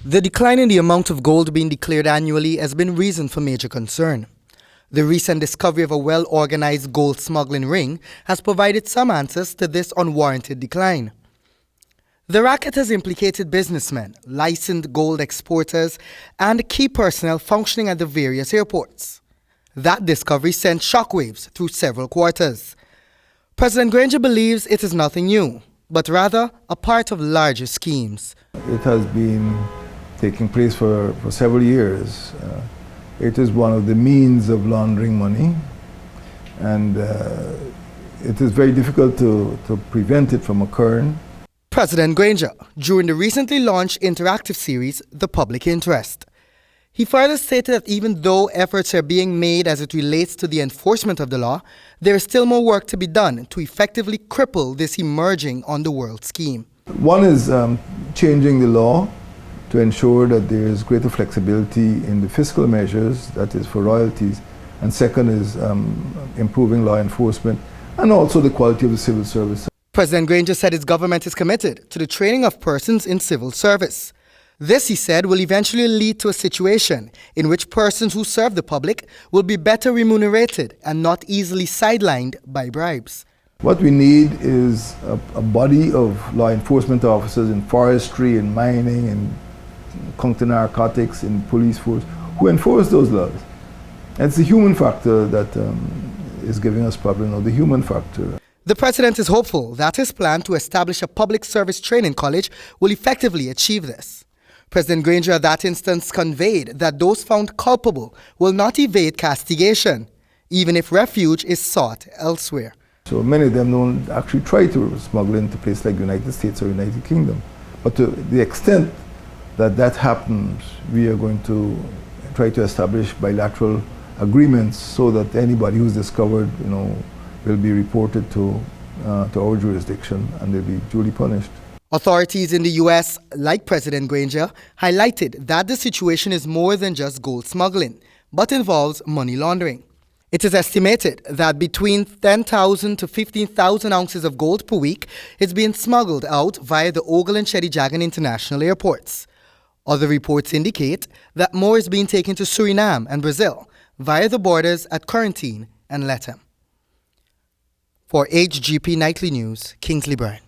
The decline in the amount of gold being declared annually has been reason for major concern. The recent discovery of a well-organized gold smuggling ring has provided some answers to this unwarranted decline. The racket has implicated businessmen, licensed gold exporters, and key personnel functioning at the various airports. That discovery sent shockwaves through several quarters. President Granger believes it is nothing new, but rather a part of larger schemes. It has been taking place for several years. It is one of the means of laundering money, and it is very difficult to prevent it from occurring. President Granger, during the recently launched interactive series, The Public Interest. He further stated that even though efforts are being made as it relates to the enforcement of the law, there is still more work to be done to effectively cripple this emerging underworld scheme. One is changing the law to ensure that there is greater flexibility in the fiscal measures, that is for royalties, and second is improving law enforcement and also the quality of the civil service. President Granger said his government is committed to the training of persons in civil service. This, he said, will eventually lead to a situation in which persons who serve the public will be better remunerated and not easily sidelined by bribes. What we need is a body of law enforcement officers in forestry, in mining, in counter-narcotics, in police force, who enforce those laws. And it's the human factor that is giving us problems, the human factor. The president is hopeful that his plan to establish a public service training college will effectively achieve this. President Granger at that instance conveyed that those found culpable will not evade castigation, even if refuge is sought elsewhere. So many of them don't actually try to smuggle into places like the United States or United Kingdom. But to the extent that that happens, we are going to try to establish bilateral agreements so that anybody who's discovered, will be reported to our jurisdiction and they'll be duly punished. Authorities in the U.S., like President Granger, highlighted that the situation is more than just gold smuggling, but involves money laundering. It is estimated that between 10,000 to 15,000 ounces of gold per week is being smuggled out via the Ogle and Cheddi-Jagan international airports. Other reports indicate that more is being taken to Suriname and Brazil via the borders at Quarantine and Lethem. For HGP Nightly News, Kingsley Byrne.